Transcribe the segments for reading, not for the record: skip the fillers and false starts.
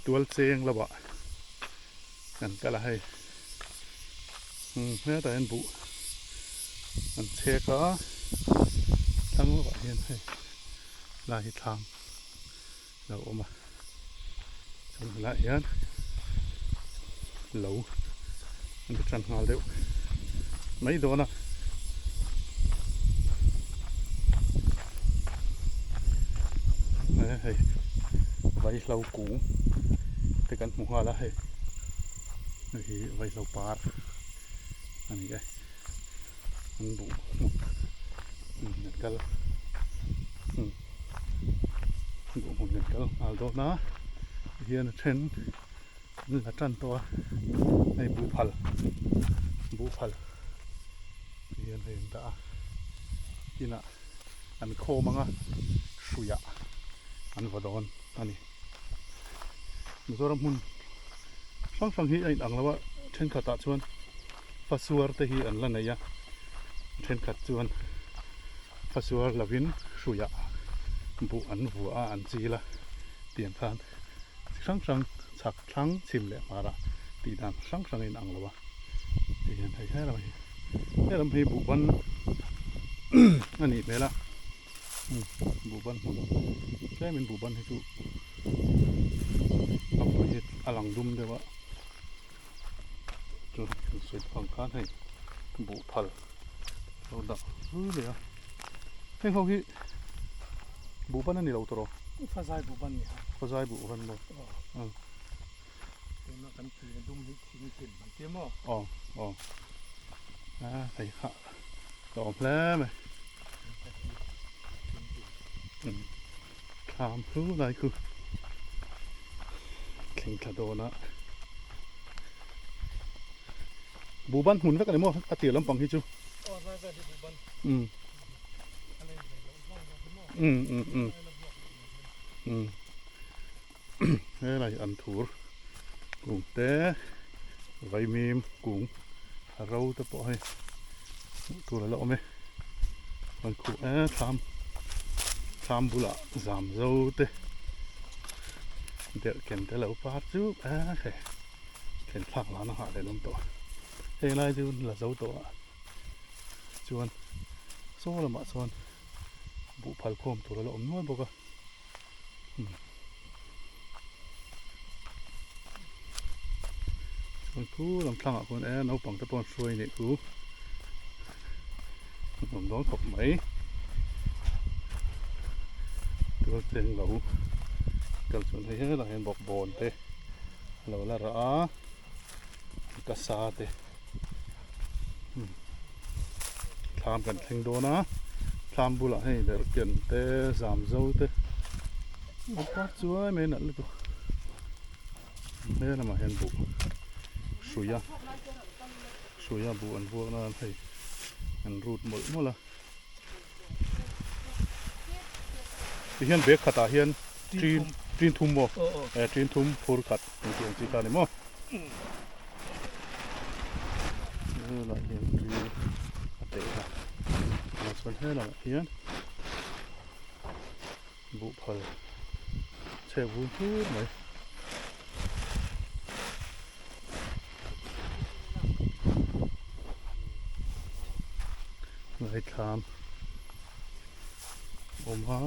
ตัวเสียงระบะนั่นก็ละให้เมื่อแต่เห็นบุมันเชก็ทั้งระบะเห็นให้ลายทางเราออกมาจนละเห็นเหลามันจะจันหาเร็วไม่โดนนะเฮ้ยไว้เรากูแต่กันหัวละเฮ้ยนี่ไว้เราปาดอันนี้ไงมันบุนั่นกันละบุหุ่นนั่นกันเอาโดนนะเฮียนเทนนี่ละจันตัวในบุพัลเฮียนเห็นตาที่น่ะอันโคมังอ่ะสุยะอันวัดอนอันนี้มุสลิมหุ่นฟังฮีไอ้ดังแล้วว่าเช่นขัดชวนฟัสวร์แต่ฮีอันละเนี่ยเช่นขัดชวนฟัสวร์ลาวินสุยะบุอันหัวอันจีละเตียนทานช่างฉักช่างชิมเละมาละตีดังช่างอินอังแล้ววะเตียนไทยแค่เราให้ลำพีบุบันอันนี้ไปละบุบันแค่เป็นบุบันให้ดูเอาไปเห็ดอลังดุมเดี๋ยวว่าจนสวยฟังค้านให้บุพัลเราดักเลยอ่ะให้เขาที่บุบันนั่นนี่เราตัวเราฟ้าใจบุบันเนี่ยฟ้าใจบุบันบ่เป็นมากันทีดุมให้ทิ้งขึ้นมันเตี้ยมั้งอ๋อไอ้ข้าดอกแล้วไหมถามรู้อะไรคือเข่งกระโดดนะบูบันหุ่นสักอะไรมั่วอาเตียลำปังที่จูอะไรอันถูร์กุ้งเต้ไวมีมกุ้งเราจะปล่อยตัวละไหมมันคู่ทำบุละสามโซ่เต้เดี๋ยวเข็นแต่เราปาดจูบเข็นพักแล้วนะฮะเดี๋ยวลงตัวเฮ้ยไรจูนละโซ่ตัวจวนโซ่ละมาส่วนบุพัลโคมตัวละน้อยบอกว่าคนคู่ลำทางคนเอาปังตะปอนช่วยเนี่ยคู่ผมต้องขบไหมตัวเต็งเราเกิดส่วนที่เราเห็นบอกบอลเตะเราละระกษาเตะทำกันเพ่งโดนะทำบุละให้เด็กเกินเตะสามโซ่เตะบุกปัดช่วยไม่นั่นเลยตัวไม่ได้มาเห็นบุสุยาบุอันพวกนั้นให้อันรูดหมดละที่เห็นเบรกขัดเห็นจีนทุ่มบ่จีนทุ่มฟูร์ขัดนี่คือจีนนี่มั้งละเห็นจีนเตะละมาส่วนให้ละเห็นบุพลเชื่อบุญพูดไหมไอ้คามฮะ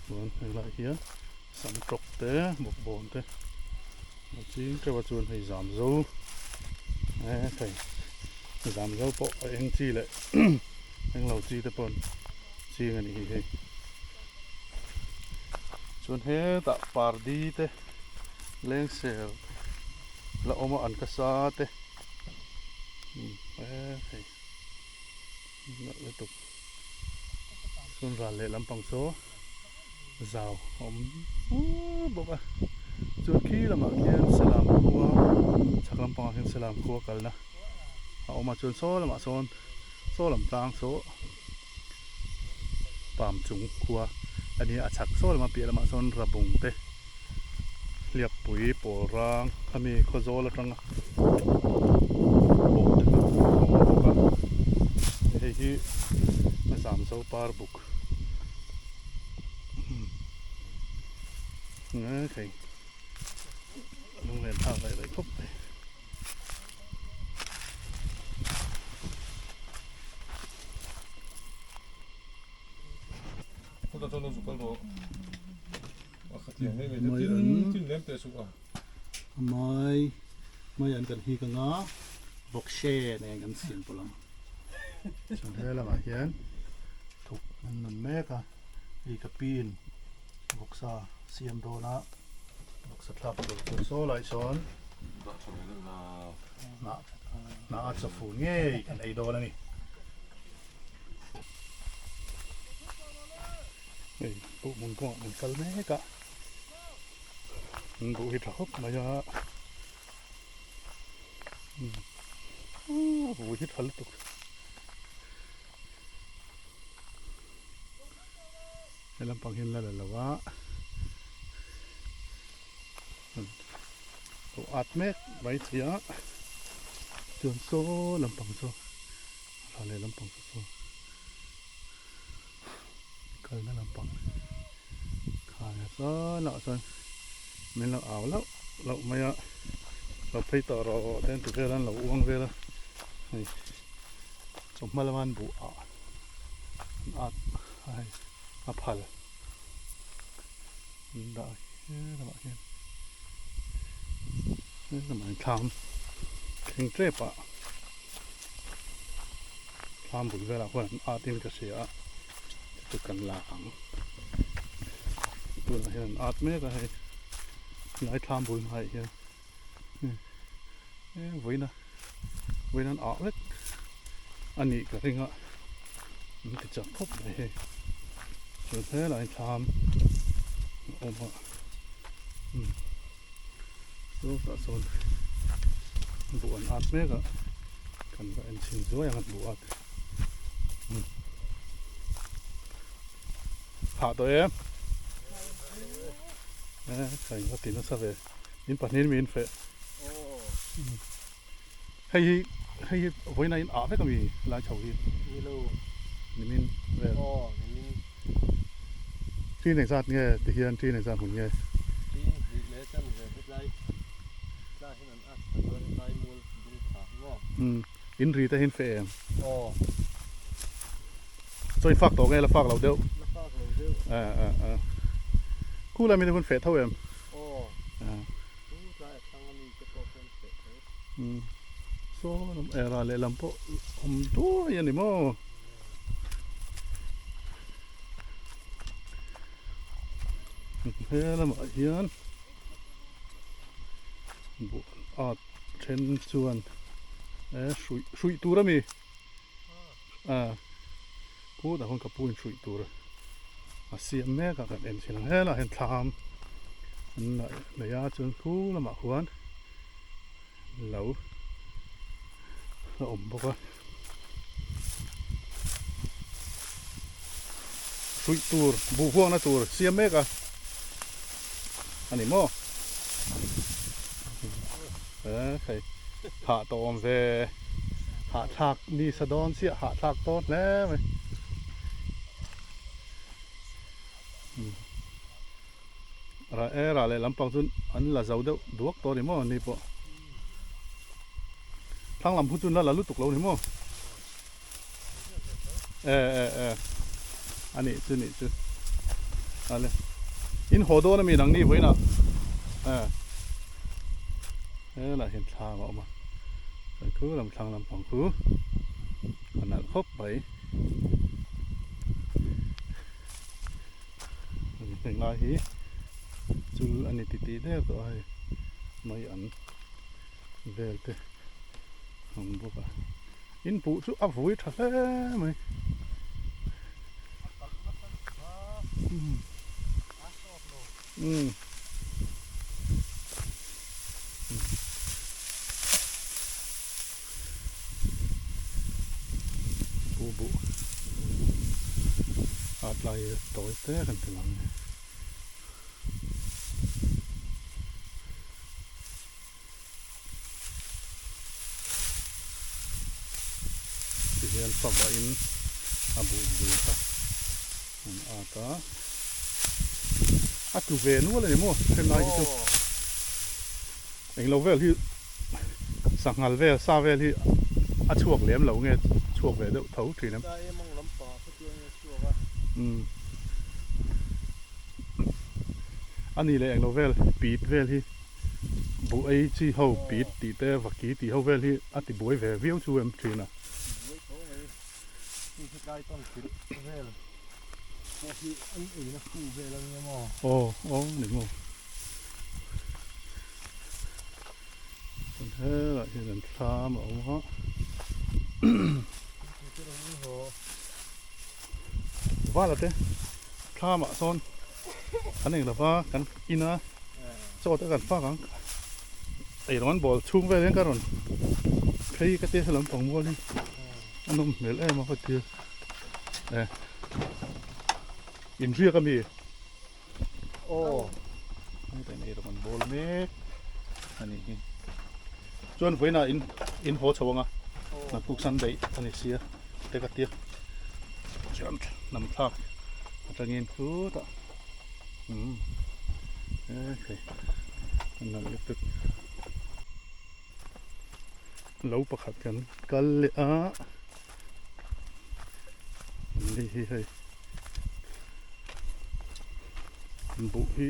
ส่วนอะไรเหี้ยสันตกเตะบกบนเตะจริงแต่ว่าส่วนให้สามโซ่ใช่สามโซ่ปะเองจีเลยเองเราจีแต่ปนจีกันอีกทีส่วนเฮตะปาร์ดีเตะเลี้ยงเซลแล้วเอามาอันกษาเตะใช่นั่นเลยตุกส่วนร้านเล่ลำปังโซ่สาวบอกว่าส่วนขี้ละมาเขียนสลามครัวชักลำปังเขียนสลามครัวกันนะเอามาส่วนโซ่ละมาโซ่ลำปางโซ่ปามจุงครัวอันนี้อาชักโซ่ละมาเปียละมาโซนระบุงเตะเรียบปุ๋ยโปรางถ้ามีข้อโซ่ละจังโปเตะบอกว่าเฮ้ยสามโซ่ปาร์บุกโอเค lung lên thao lại lại khúc này Kota tono zukaldo wakatiang hei Mai tin lem te suka mai ăn cần hi cần ngó bọc xe này gần xiên bù lắm chẳng thế là mà hiến thục mình mẹ cả đi cái pin bọc sa xiêm đồ na bọc sa tháp đồ số lại son na ăn sa phun nghe cái này đồ này này bộ mông cọ mình cල් mẹ cả bộ hít thở mà giờ bộ hít thở tục cái làm bằng hiện là quá bộ ạt mét vậy thì á trường số làm bằng số là làm bằng số cái nó làm bằng khai số nọ rồi mình là ảo lậu mày ạเราไปต่อรอเดินตัวเรื่องเราอ้วงเรื่องนี่สมมาละมันบุอาอาพัลได้ทำไมนี่ทำไมทำเข่งเจ็บอะทำบุญเวลาคนอาตินก็เสียจะกันหลังตัวเห็นอาตเมก็ให้นายทำบุญให้เห็นvới nó ỏ hết anh nhị cả thing ạ mình thì chặt khúc này rồi thế là anh tham ôm ạ số cả son bộ anh ăn mấy cả cần phải anh xin dối ăn bộ ăn hạ tôi em thành có tiền nó sao về in bản in mình phải hay với này ở với cái gì là chầu gì mình về trên này ra nghe thì hiện trên này ra cũng nghe in ri ta hin phê em rồi phạc tổ nghe là phạc lẩu đeo khu là mình còn phê thâu em số era le lampo to ya ni mo he la ma hian bu a chen chuan shui tu ra mi ku da hon ka puin shui tu ra a siam me ka kan en sin he la hen tham na ya chun ku la ma huan lâu ổn bốc á sủi tour bù huang na tour xiêm mấy cả anh em mò cái hạ tôm về hạ thạc đi sa đón xịa hạ thạc tốt nè mày ra lại làm bằng chân anh là giàu đâu đuốc to đi mò này bộ thằng làm phun là lúc tục lâu thế mò anh ấy chứ anh in hồ đô nó mình đang đi với nào thế là hiện thà mà cứ làm thằng làm phòng cứ còn là khóc bấy mình nói hí chứ anh ấy tí thế rồi mấy anh về thế không bố cả in phụ chú áp vui thật đấy mày bố áp lại tối té gần từ lòng này hiện phẩm và in abu ta ta tu về nữa là mua thêm này chứ เองเราเวลที่สังหารเวลซาเวลที่อาช่วงเหลี่ยมเราไงช่วงเวลเดี๋ยวเท่าทีนะ ได้มองลำปอเพื่อชัวร์ว่า อันนี้เลยเองเราเวลปีดเวลที่บุไอที่เขาปีดตีแต่วักกี้ตีเขาเวลที่อัติบุไอเวลวิวชูเอ็มทีนะ ไว้โถไอ้ที่ได้ต้นคิดเวลพวกที่ไอ้นะคู่เวลเนี่ยมั้ง โอ้โอ้หนึ่งโมคนเท่ละเห็นทามเอาฮะว่าละเต้ทามอ่ะซ้อนอันนี้ละว่ากันอินะโจทย์กันฟ้ากันไอ้ร้อนบอลชุ่มไปเล่นกันร้อนใครก็เตะสลัมปองบอลนี่อันนู้นเหมือนมาพอดีอินเรียก็มี โอ้ แต่นี่มันบอลเมกอันนี้จวนไว้น่ะอินโหชวงอ่ะนักกุกสันได้อันนี้เสียเตะกเตียจวนนำท่าจะเงินคูดอ่ะโอเคอันนั้นตึกเราประคับกันกันเลยอ่ะนี่เฮ้ยบุฮี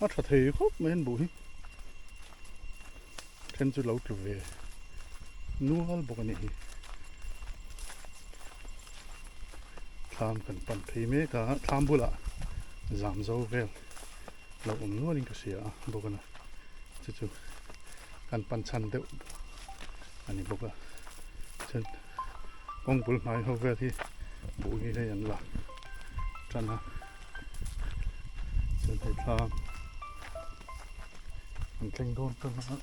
อัฐเทครบไม่เห็นบุฮีเช่นจุดเราตัวเวนัวลบอกนี่ทำกันปั่นเพย์เมกะทำบุละจามโซเวลเรานัวลิงก็เสียบอกนะจุดกันปั่นชันเดียวอันนี้บอกว่าเช่นกองบุลนายเขาเวลที่บุฮีได้ยันละจันนะเช่นให้ทำมันเก่งโดนกันนะ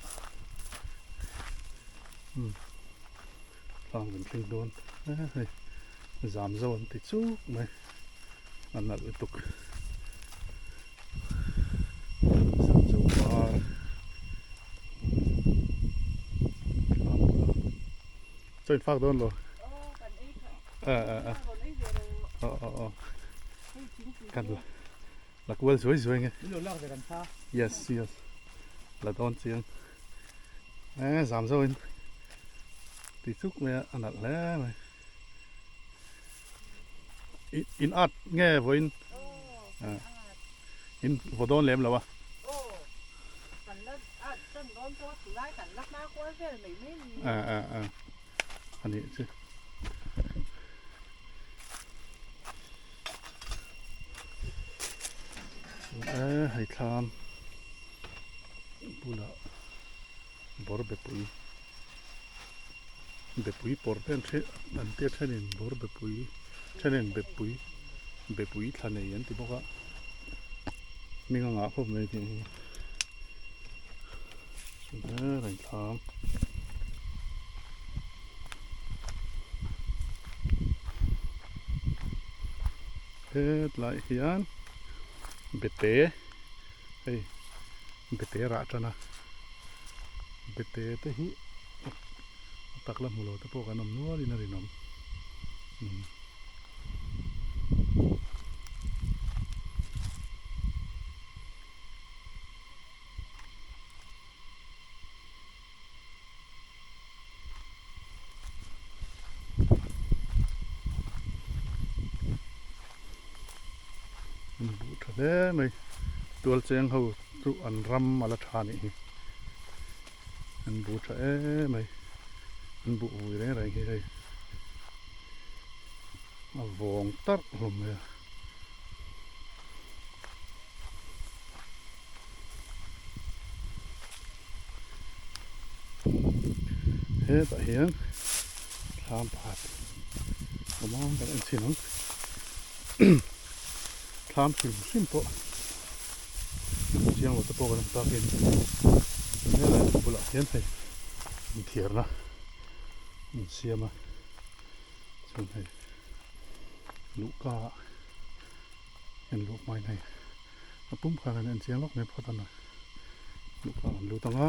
ทำกันเก่งโดนเฮ้ยจามโซนติดซุกไหมอันนั้นตุกจามโซนจอยฝากโดนเหรอกันละหลักวัวสวยๆไง นี่เราเล่าแต่กันซะ yes yes ละโดนเสียงจามโซนติดซุกไหมอันนั้นแหละไหมอินอัดแง่พออินพอโดนเล็มแล้ววะอันนี้สิให้ทำบุละบอร์เบปุยปอร์เทนเชอันเตี้ยเช่นบอร์เบปุยเช่นเบปุยทันเองที่บอกว่ามีงาพวกนี้ที่ให้ทำหลายอย่าง เบเต้เฮ้ยเบเต้ราชนะเบเต้เตหิตักละมุโลตะโปกันนมนัวดินารินมบุตรเด้ไหมตัวเจียงเขาตุอันรำมาละทานี่อันบุตรไหมอันบุยได้ไรกี่เลยมาวงตัดลงเลยเฮ้ยแต่เฮียงทำผัดผมมองกันอันที่น้องทำสิ่งสิ่งโตเชียงวัดตะโปกันตาเห็นนี่แหละบุละเห็นให้เทียร์นะเสียมาจนให้ลูกก็เห็นลูกไม้ในปุ้มขากันเสียงลูกในพอตอนนั้นลูกก็ลูกตังอ่ะ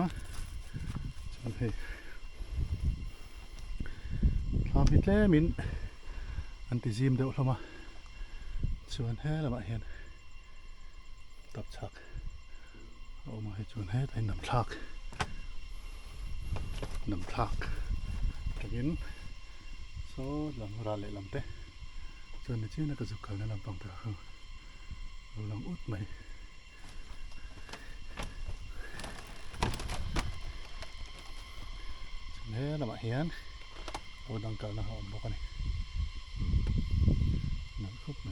จนให้ทำพิธีมินอันติซิมเดี๋ยวเรามาชวนให้เรามาเห็นตับชัก เอามาให้ชวนให้ได้นำทากตะกินโซ่ลำราเละลำเตะชวนในชื่อนักสุขนั่นลำปังเถอะเราลำอุดไหมชวนให้ลำมาเฮียนเอาดังกันนะหอมบอกกันนี่น้ำคุบไหม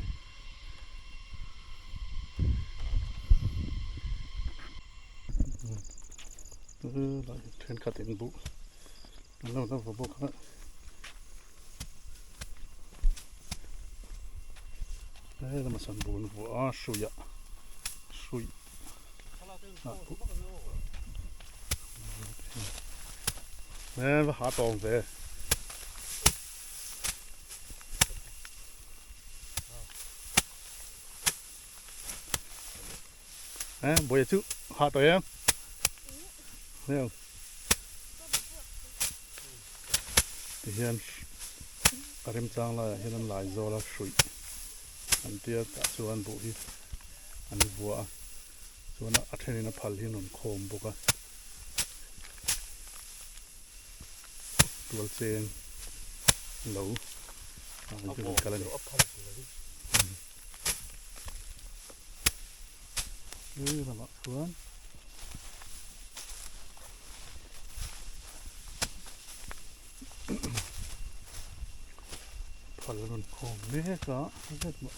เราเทรนขัดเต็นบุเราต้องบอกว่าเรามาสันบุญหัวสุยแม่ว่าหาตองเซ่บ่อยจุหาตัวเองเนี่ยที่เห็นอารมณ์จังละเห็นมันหลายโซลาสุยอันเดียกับส่วนบุหีอันนี้บัวส่วนอัฐินพัลหินนโคมบุกะตัวเซนเหลวอันนี้เป็นกันเลยละมาส่วนพัลหินโคมนี่ก็เล็ดหมด